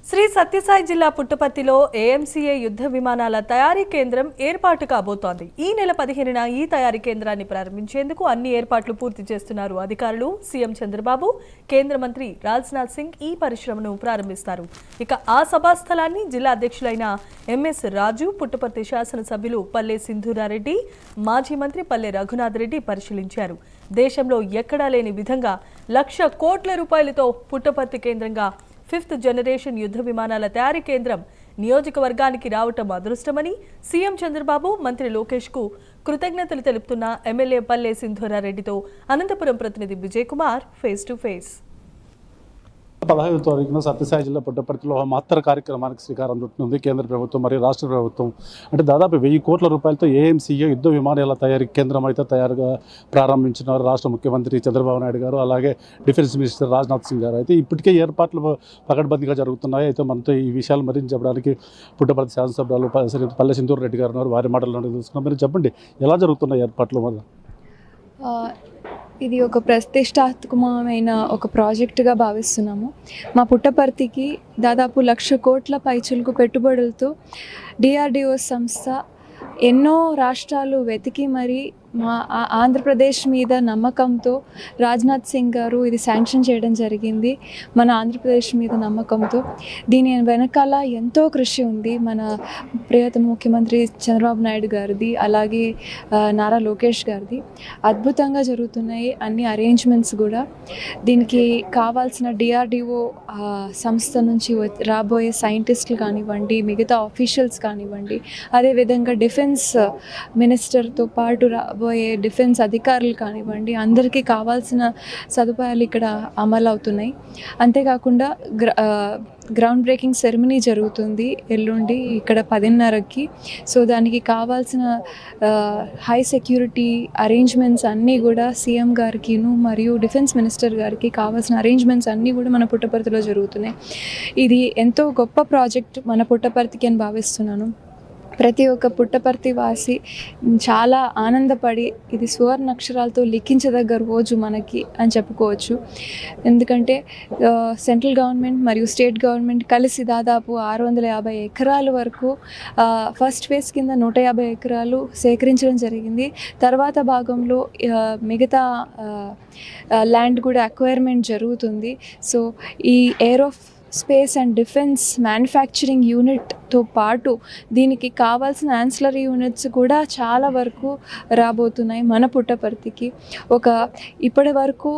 శ్రీ సత్యసాయి జిల్లా పుట్టపర్తిలో ఏఎంసీఏ యుద్ధ విమానాల తయారీ కేంద్రం ఏర్పాటు కాబోతోంది. ఈ నెల 15న ఈ తయారీ కేంద్రాన్ని ప్రారంభించేందుకు అన్ని ఏర్పాట్లు పూర్తి చేస్తున్నారు అధికారులు. సీఎం చంద్రబాబు, కేంద్ర మంత్రి రాజ్నాథ్ సింగ్ ఈ పరిశ్రమను ప్రారంభిస్తారు. ఇక ఆ సభాస్థలాన్ని జిల్లా అధ్యక్షులైన ఎంఎస్ రాజు, పుట్టపర్తి శాసనసభ్యులు పల్లె సింధూరారెడ్డి, మాజీ మంత్రి పల్లె రఘునాథ్ రెడ్డి పరిశీలించారు. దేశంలో ఎక్కడా లేని విధంగా 1,00,000 కోట్ల రూపాయలతో పుట్టపర్తి కేంద్రంగా 5th జనరేషన్ యుద్ధ విమానాల తయారీ కేంద్రం నియోజకవర్గానికి రావటం అదృష్టమని సీఎం చంద్రబాబు, మంత్రి లోకేష్ కు కృతజ్ఞతలు తెలుపుతున్న ఎమ్మెల్యే పల్లె సింధూరారెడ్డితో అనంతపురం ప్రతినిధి Vijay Kumar face to face. 15వ తారీఖున సత్యసాయి జిల్లా పుట్టపర్తిలో మహత్తర కార్యక్రమానికి శ్రీకారం చుట్టనుంది కేంద్ర ప్రభుత్వం మరియు రాష్ట్ర ప్రభుత్వం. అంటే దాదాపు 1,000 కోట్ల రూపాయలతో ఏఎంసీఏ యుద్ధ విమానాల తయారీ కేంద్రం అయితే తయారుగా ప్రారంభించినారు రాష్ట్ర ముఖ్యమంత్రి చంద్రబాబు నాయుడు గారు, అలాగే డిఫెన్స్ మినిస్టర్ రాజ్నాథ్ సింగ్ గారు. అయితే ఇప్పటికే ఏర్పాట్లు పకడ్బందీగా జరుగుతున్నాయి. అయితే మనతో ఈ విషయాలు మరింత చెప్పడానికి పుట్టపర్తి శాసనసభ్యులు పల్లె సింధూరారెడ్డి గారు ఉన్నారు. వారి మాటలను తెలుసుకున్నాం. మీరు చెప్పండి, ఎలా జరుగుతున్నాయి ఏర్పాట్లు? వల్ల ఇది ఒక ప్రతిష్టాత్మకమైన ఒక ప్రాజెక్టుగా భావిస్తున్నాము. మా పుట్టపర్తికి దాదాపు 1,00,000 కోట్ల పైచులకు పెట్టుబడులతో డిఆర్డిఓ సంస్థ ఎన్నో రాష్ట్రాలు వెతికి మరి మా ఆంధ్రప్రదేశ్ మీద నమ్మకంతో రాజ్నాథ్ సింగ్ గారు ఇది శాంక్షన్ చేయడం జరిగింది. మన ఆంధ్రప్రదేశ్ మీద నమ్మకంతో దీని వెనకాల ఎంతో కృషి ఉంది. మన ప్రియతమ ముఖ్యమంత్రి చంద్రబాబు నాయుడు గారిది, అలాగే నారా లోకేష్ గారిది. అద్భుతంగా జరుగుతున్నాయి అన్ని అరేంజ్మెంట్స్ కూడా. దీనికి కావాల్సిన డిఆర్డిఓ సంస్థ నుంచి రాబోయే సైంటిస్టులు కానివ్వండి, మిగతా ఆఫీషియల్స్ కానివ్వండి, అదేవిధంగా డిఫెన్స్ మినిస్టర్తో పాటు రాబోయే డిఫెన్స్ అధికారులు కానివ్వండి, అందరికీ కావాల్సిన సదుపాయాలు ఇక్కడ అమలు అవుతున్నాయి. అంతేకాకుండా గ్రౌండ్ బ్రేకింగ్ సెరమనీ జరుగుతుంది ఎల్లుండి ఇక్కడ 10:30కి. సో దానికి కావాల్సిన హై సెక్యూరిటీ అరేంజ్మెంట్స్ అన్నీ కూడా సీఎం గారికిను మరియు డిఫెన్స్ మినిస్టర్ గారికి కావాల్సిన అరేంజ్మెంట్స్ అన్నీ కూడా మన పుట్టపర్తిలో జరుగుతున్నాయి. ఇది ఎంతో గొప్ప ప్రాజెక్ట్ మన పుట్టపర్తికి అని భావిస్తున్నాను. ప్రతి ఒక్క పుట్టపర్తి వాసి చాలా ఆనందపడి ఇది సువర్ణ అక్షరాలతో లిఖించదగ్గ రోజు మనకి అని చెప్పుకోవచ్చు. ఎందుకంటే సెంట్రల్ గవర్నమెంట్ మరియు స్టేట్ గవర్నమెంట్ కలిసి దాదాపు 650 ఎకరాల వరకు ఫస్ట్ ఫేజ్ కింద 150 ఎకరాలు సేకరించడం జరిగింది. తర్వాత భాగంలో మిగతా ల్యాండ్ కూడా అక్వైర్మెంట్ జరుగుతుంది. సో ఈ స్పేస్ అండ్ డిఫెన్స్ మ్యానుఫ్యాక్చరింగ్ యూనిట్తో పాటు దీనికి కావాల్సిన యాన్సిలరీ యూనిట్స్ కూడా చాలా వరకు రాబోతున్నాయి మన పుట్టపర్తికి. ఇప్పటి వరకు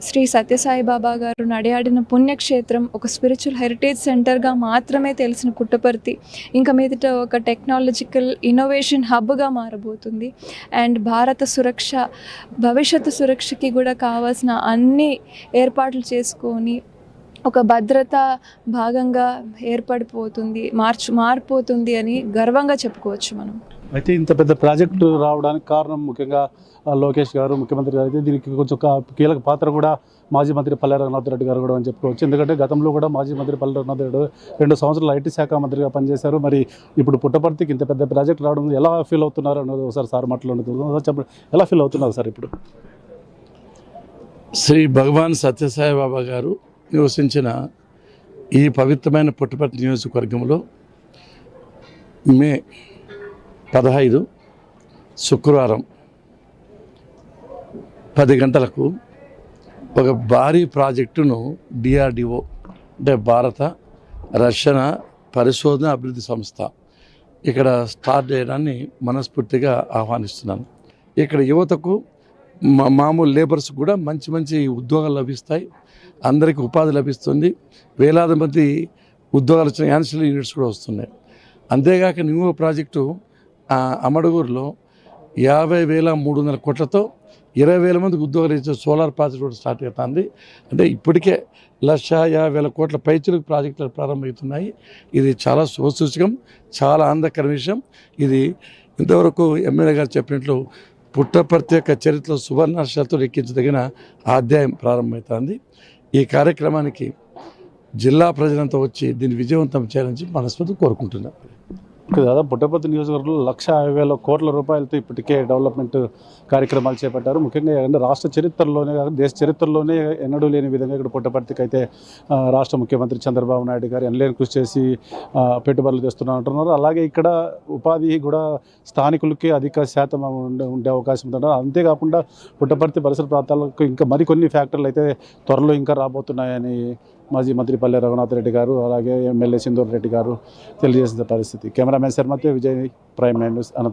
శ్రీ సత్యసాయి బాబా గారు నడియాడిన పుణ్యక్షేత్రం, ఒక స్పిరిచువల్ హెరిటేజ్ సెంటర్గా మాత్రమే తెలిసిన పుట్టపర్తి ఇంకా మీదట ఒక టెక్నాలజికల్ ఇన్నోవేషన్ హబ్గా మారబోతుంది. అండ్ భారత సురక్ష, భవిష్యత్తు సురక్షకి కూడా కావాల్సిన అన్ని ఏర్పాట్లు చేసుకొని ఒక భద్రత భాగంగా ఏర్పడిపోతుంది, మారిపోతుంది అని గర్వంగా చెప్పుకోవచ్చు మనం. అయితే ఇంత పెద్ద ప్రాజెక్టు రావడానికి కారణం ముఖ్యంగా లోకేష్ గారు, ముఖ్యమంత్రి గారు. అయితే దీనికి కొంచెం కీలక పాత్ర కూడా మాజీ మంత్రి పల్లె రఘునాథ్ రెడ్డి గారు కూడా అని చెప్పుకోవచ్చు. ఎందుకంటే గతంలో కూడా మాజీ మంత్రి పల్లె రఘునాథ్ రెడ్డి 2 సంవత్సరాలు ఐటీ శాఖ మంత్రిగా పనిచేశారు. మరి ఇప్పుడు పుట్టపర్తికి ఇంత పెద్ద ప్రాజెక్ట్ రావడం ఎలా ఫీల్ అవుతున్నారు అన్నది ఒకసారి సార్ మాట్లాడుతున్నారు. చెప్పండి, ఎలా ఫీల్ అవుతున్నారు సార్? ఇప్పుడు శ్రీ భగవాన్ సత్యసాయి బాబా గారు నివసించిన ఈ పవిత్రమైన పుట్టపర్తి నియోజకవర్గంలో మే 15 శుక్రవారం 10 గంటలకు ఒక భారీ ప్రాజెక్టును డిఆర్డిఓ అంటే భారత రక్షణ పరిశోధన అభివృద్ధి సంస్థ ఇక్కడ స్టార్ట్ చేయడాన్ని మనస్ఫూర్తిగా ఆహ్వానిస్తున్నాను. ఇక్కడ యువతకు మామూలు లేబర్స్ కూడా మంచి మంచి ఉద్యోగాలు లభిస్తాయి, అందరికీ ఉపాధి లభిస్తుంది, వేలాది మంది ఉద్యోగాలు వచ్చిన యాన్సిలరీ యూనిట్స్ కూడా వస్తున్నాయి. అంతేగాక న్యూ ప్రాజెక్టు అమడుగూరులో 50,300 కోట్లతో 20,000 మందికి ఉద్యోగాలు ఇచ్చే సోలార్ ప్రాజెక్ట్ కూడా స్టార్ట్ అవుతుంది. అంటే ఇప్పటికే 1,50,000 కోట్ల పైచులకు ప్రాజెక్టులు ప్రారంభమవుతున్నాయి. ఇది చాలా శుభసూచకం, చాలా ఆనందకర విషయం. ఇది ఇంతవరకు ఎమ్మెల్యే గారు చెప్పినట్లు పుట్టపర్తి యొక్క చరిత్రలో సువర్ణాక్షరాలతో లెక్కించదగిన అధ్యాయం ప్రారంభమవుతుంది. ఈ కార్యక్రమానికి జిల్లా ప్రజలంతా వచ్చి దీన్ని విజయవంతం చేయాలని మనస్ఫూర్తిగా కోరుకుంటున్నాను. దాదాపు పుట్టపర్తి నియోజకవర్గంలో 1,50,000 కోట్ల రూపాయలతో ఇప్పటికే డెవలప్మెంట్ కార్యక్రమాలు చేపట్టారు. ముఖ్యంగా అంటే రాష్ట్ర చరిత్రలోనే కాదు దేశ చరిత్రలోనే ఎన్నడూ లేని విధంగా ఇక్కడ పుట్టపర్తికి అయితే రాష్ట్ర ముఖ్యమంత్రి చంద్రబాబు నాయుడు గారు ఎనలేని కృషి చేసి పెట్టుబడులు తెస్తున్నారు అంటున్నారు. అలాగే ఇక్కడ ఉపాధి కూడా స్థానికులకి అధిక శాతం ఉండే అవకాశం ఉంటున్నారు. అంతేకాకుండా పుట్టపర్తి పరిసర ప్రాంతాలకు ఇంకా మరికొన్ని ఫ్యాక్టరీలు అయితే త్వరలో ఇంకా రాబోతున్నాయని మాజీ మంత్రి పల్లె రఘునాథ్ రెడ్డి గారు అలాగే ఎమ్మెల్యే సింధూర్ రెడ్డి గారు తెలియజేసిన పరిస్థితి. కెమెరామెన్ శర్మతో విజయ్, ప్రైమ్ 9 న్యూస్, అనంతపురం.